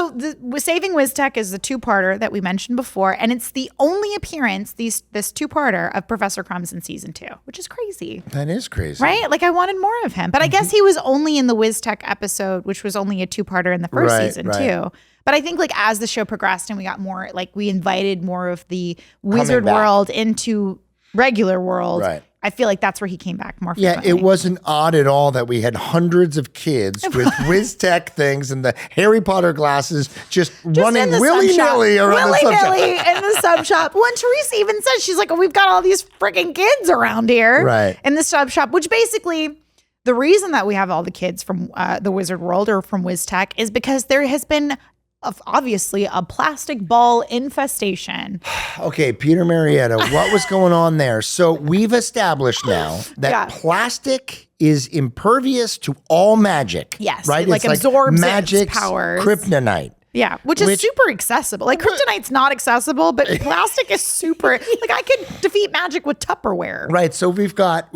So Saving Wiztech is the two-parter that we mentioned before, and it's the only appearance, this two-parter of Professor Crumbs in season 2, which is crazy. That is crazy. Right? Like, I wanted more of him. But I guess he was only in the Wiztech episode, which was only a two-parter in the first season, too. But I think, like, as the show progressed and we got more, like, we invited more of the wizard world into regular world. Right. I feel like that's where he came back more frequently. Yeah, it wasn't odd at all that we had hundreds of kids with Wiz Tech things and the Harry Potter glasses just running willy-nilly around the sub shop. In the sub shop. Well, and Teresa even says, she's like, oh, we've got all these freaking kids around here in the sub shop, which basically the reason that we have all the kids from the wizard world or from Wiz Tech is because there has been obviously a plastic ball infestation. Okay, Peter Marietta, what was going on there? So we've established now that plastic is impervious to all magic. Yes, right? Like absorbs magic's its powers. Kryptonite. Yeah, which is super accessible. Like kryptonite's not accessible, but plastic is super. Like I could defeat magic with Tupperware. Right. So we've got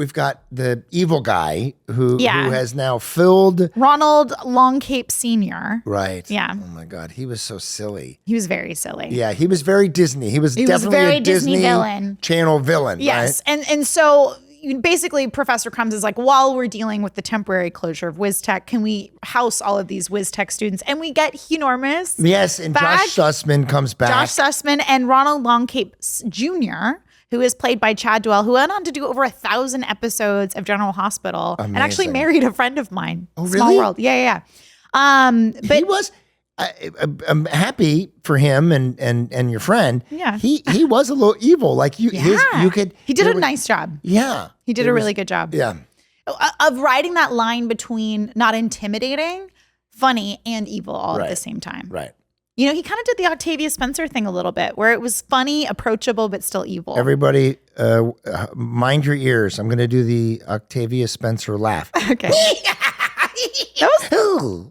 the evil guy who has now filled Ronald Longcape Sr. Right. Yeah. Oh my God, he was so silly. He was very silly. Yeah, he was very Disney. He was definitely very a Disney villain. Channel villain. Yes, right? and so. Basically, Professor Crumbs is like, while we're dealing with the temporary closure of Wiztech, can we house all of these Wiztech students? And we get Enormous. Yes, and Josh Sussman comes back. Josh Sussman and Ronald Longcape Jr., who is played by Chad Duell, who went on to do over 1,000 episodes of General Hospital. Amazing. And actually married a friend of mine. Oh, really? Small World. Yeah. But he was... I'm happy for him and your friend. Yeah, he was a little evil. Like you could. He did a nice job. Yeah, he did a really good job. Yeah, of riding that line between not intimidating, funny, and evil all at the same time. Right. You know, he kind of did the Octavia Spencer thing a little bit, where it was funny, approachable, but still evil. Everybody, mind your ears. I'm going to do the Octavia Spencer laugh. Okay.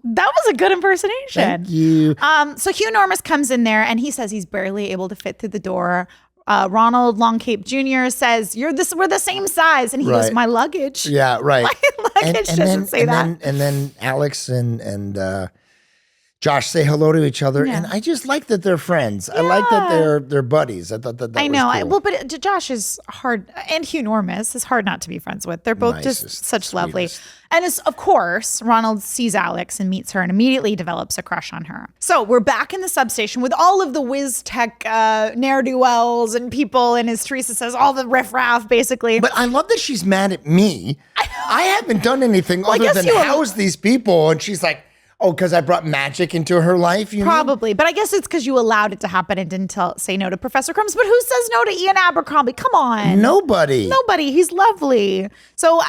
That was a good impersonation. Thank you. So Enormous comes in there and he says he's barely able to fit through the door. Ronald Longcape Jr. says, we're the same size. And he goes, my luggage. Yeah, right. My luggage doesn't say that. And then Alex and Josh say hello to each other, and I just like that they're friends. I like that they're buddies. I thought that was cool. Well, but Josh is hard, and Enormous is hard not to be friends with. They're both just such lovely. And of course, Ronald sees Alex and meets her and immediately develops a crush on her. So we're back in the substation with all of the Wiz Tech ne'er-do-wells and people, and as Teresa says, all the riffraff, basically. But I love that she's mad at me. I haven't done anything other than house these people, and she's like, oh, because I brought magic into her life, you Probably. But I guess it's because you allowed it to happen and didn't say no to Professor Crumbs. But who says no to Ian Abercrombie? Come on. Nobody. He's lovely. So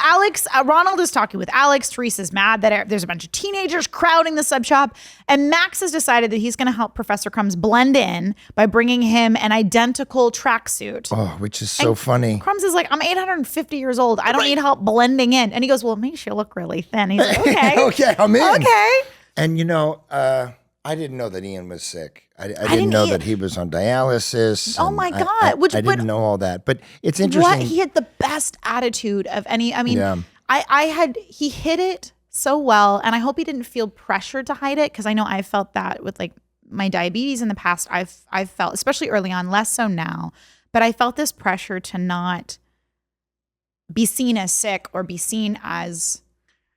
Ronald is talking with Alex. Teresa's mad that there's a bunch of teenagers crowding the sub shop. And Max has decided that he's going to help Professor Crumbs blend in by bringing him an identical tracksuit. Oh, which is so funny. Crumbs is like, I'm 850 years old. I don't need help blending in. And he goes, well, it makes you look really thin. He's like, okay. Okay, I'm in. Okay. And I didn't know that Ian was sick. I didn't know that he was on dialysis. Oh my God. I didn't know all that. But it's interesting. He had the best attitude of any. I mean, he hid it so well. And I hope he didn't feel pressured to hide it, because I know I felt that with like my diabetes in the past. I've felt, especially early on, less so now. But I felt this pressure to not be seen as sick or be seen as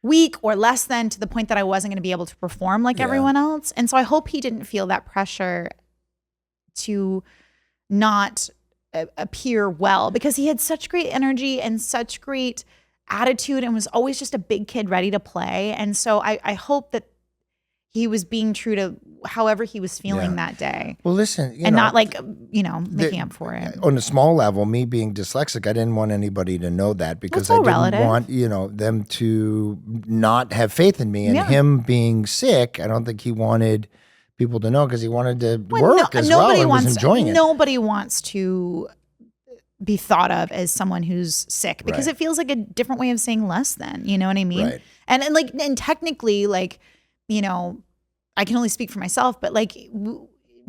weak or less than, to the point that I wasn't going to be able to perform like everyone else. And so I hope he didn't feel that pressure to not appear well, because he had such great energy and such great attitude and was always just a big kid ready to play. And so I hope that he was being true to however he was feeling that day. Well, listen, not like, making up for it. On a small level, me being dyslexic, I didn't want anybody to know that, because I didn't want, them to not have faith in me. And him being sick, I don't think he wanted people to know, because he wanted to work as well and was enjoying it. Nobody wants to be thought of as someone who's sick, because it feels like a different way of saying less than, you know what I mean? Right. And technically, I can only speak for myself, but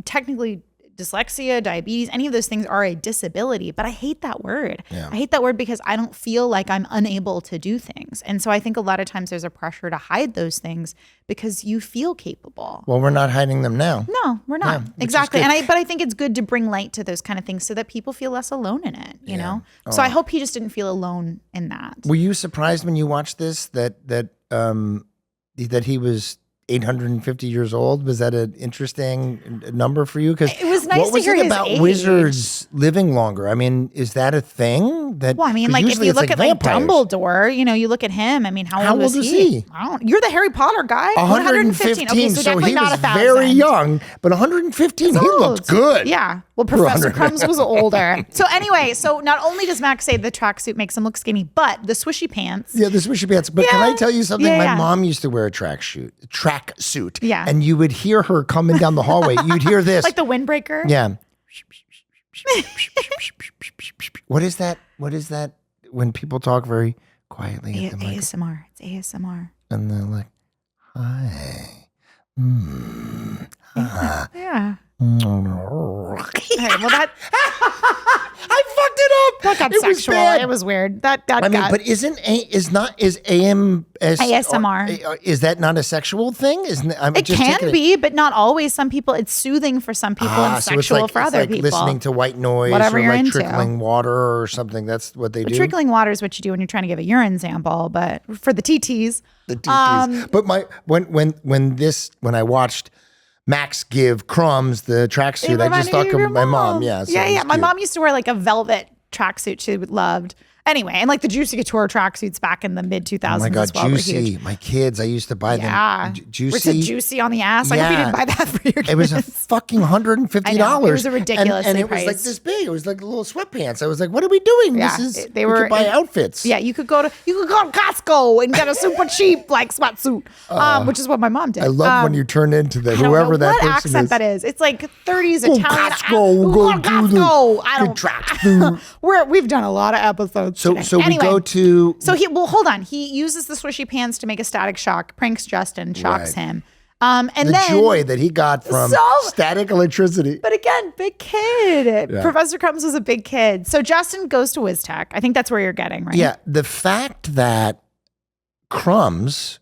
technically dyslexia, diabetes, any of those things are a disability, but I hate that word. Yeah. I hate that word because I don't feel like I'm unable to do things. And so I think a lot of times there's a pressure to hide those things because you feel capable. Well, we're not hiding them now. No, we're not. Exactly. But I think it's good to bring light to those kind of things so that people feel less alone in it, you know? So I hope he just didn't feel alone in that. Were you surprised when you watched this that he was 850 years old? Was that an interesting number for you? Because it was nice to hear his about age. Wizards living longer? I mean, is that a thing? Well, I mean, like if you look at like Dumbledore, you know, you look at him. I mean, how old is he? You're the Harry Potter guy. 115. Okay, so he not was 1,000. very young, but 115, he looked good. Yeah. Well, Professor Crumbs was older. So anyway, not only does Max say the tracksuit makes him look skinny, but the swishy pants. Yeah, the swishy pants. But can I tell you something? My mom used to wear a tracksuit. Yeah. And you would hear her coming down the hallway. You'd hear this. Like the windbreaker? Yeah. What is that? What is that when people talk very quietly? At the ASMR. It's ASMR. And they're like, hi. Hi. Yeah. Okay, well, that I fucked it up. That got sexual. It was weird. That got. But is ASMR? Is that not a sexual thing? It can be, but not always. Some people, it's soothing for some people and sexual for other people. Listening to white noise, whatever or you're like into. Trickling water or something. That's what they do. Trickling water is what you do when you're trying to give a urine sample, but for the TTs. The TTs. But when I watched Max give Crumbs the tracksuit, I just thought of my mom. Yeah. So yeah. My mom used to wear like a velvet tracksuit she loved. Anyway, and like the Juicy Couture tracksuits back in the mid 2000s. Oh my God, as well Juicy! My kids, I used to buy them. Juicy. It's a Juicy on the ass. I hope you didn't buy that for your kids. It was a fucking $150. It was a ridiculous and it was like this big. It was like little sweatpants. I was like, what are we doing? Yeah, we could buy outfits. Yeah, you could go to Costco and get a super cheap like sweatsuit, which is what my mom did. I love when you turn into that. Whoever that person is. What accent that is? It's like 30s Italian. Costco. Go to the tracksuit. We've done a lot of episodes. So anyway, we go to. So hold on. He uses the swishy pants to make a static shock, pranks Justin, shocks him. And the joy that he got from static electricity. But again, big kid. Yeah. Professor Crumbs was a big kid. So Justin goes to Wiztech. I think that's where you're getting, right? Yeah. The fact that Crumbs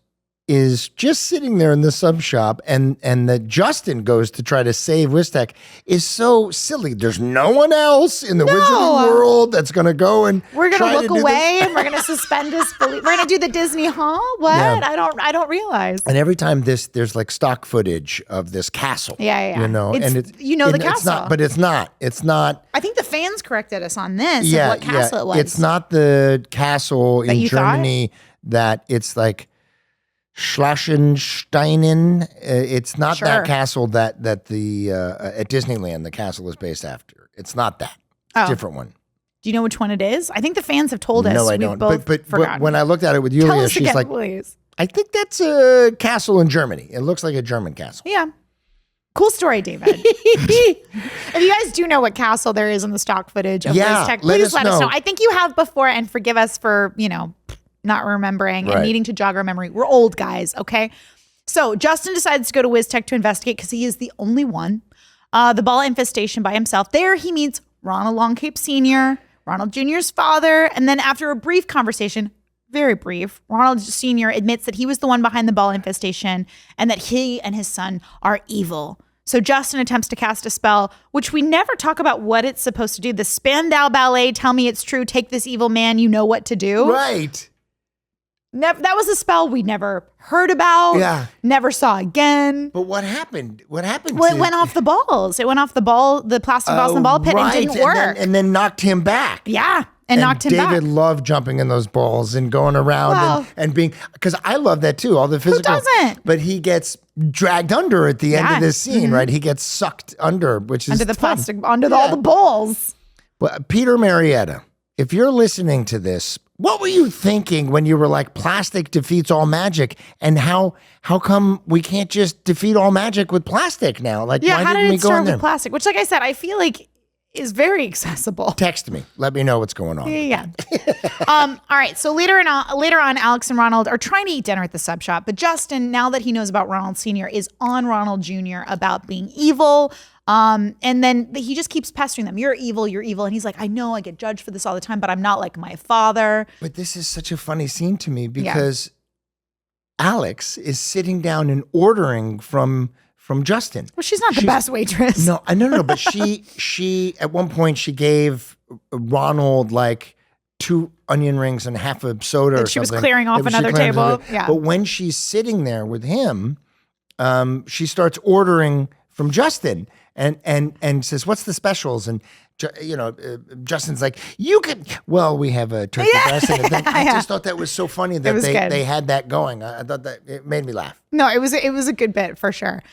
is just sitting there in the sub shop and that Justin goes to try to save Wiztech is so silly. There's no one else in the wizarding world that's going to go and we're going to look away and we're going to suspend disbelief. We're going to do the Disney, huh? What? Yeah. I don't realize. And every time there's like stock footage of this castle. Yeah. You know, and the castle. It's not. I think the fans corrected us on this. of what castle it was. It's not the castle in Germany that it's like Schlossensteinen. It's not that castle that the at Disneyland the castle is based after. It's not that. It's a different one. Do you know which one it is? I think the fans have told us. No, I don't. But when I looked at it with Yulia, she's again, like, please. I think that's a castle in Germany. It looks like a German castle. Yeah. Cool story, David. If you guys do know what castle there is in the stock footage of Wiztech, please let us know. I think you have before, and forgive us for, not remembering and needing to jog our memory. We're old guys, okay? So Justin decides to go to Wiztech to investigate because he is the only one. The ball infestation by himself. There he meets Ronald Longcape Sr., Ronald Jr.'s father, and then after a brief conversation, very brief, Ronald Sr. admits that he was the one behind the ball infestation and that he and his son are evil. So Justin attempts to cast a spell, which we never talk about what it's supposed to do. The Spandau Ballet, tell me it's true, take this evil man, you know what to do. Right. That was a spell we never heard about, never saw again. But what happened? Well, it went off the balls. It went off the ball, the plastic balls in the ball pit and didn't work. And then knocked him back. Yeah. And knocked him back. David loved jumping in those balls and going around and being, because I love that too, all the physical. Who doesn't? But he gets dragged under at the end of this scene, right? He gets sucked under, which is under the plastic, under all the balls. Well, Peter Marietta, if you're listening to this, what were you thinking when you were like, plastic defeats all magic? And how come we can't just defeat all magic with plastic now? Like, why how didn't did we it go start in there? with plastic? Which, like I said, I feel like is very accessible. Text me. Let me know what's going on. Yeah. All right. So later on, Alex and Ronald are trying to eat dinner at the sub shop, but Justin, now that he knows about Ronald Sr., is on Ronald Jr. about being evil. And then he just keeps pestering them. You're evil. You're evil. And he's like, I know I get judged for this all the time, but I'm not like my father. But this is such a funny scene to me because Alex is sitting down and ordering from Justin. Well, she's not the best waitress. No. But she at one point she gave Ronald like 2 onion rings and half a soda or something. She was clearing off another table. Yeah. But when she's sitting there with him, she starts ordering from Justin and says, "What's the specials?" And Justin's like, we have a turkey breast and a thing. I just thought that was so funny that they had that going. I thought that it made me laugh. No, it was a good bit for sure.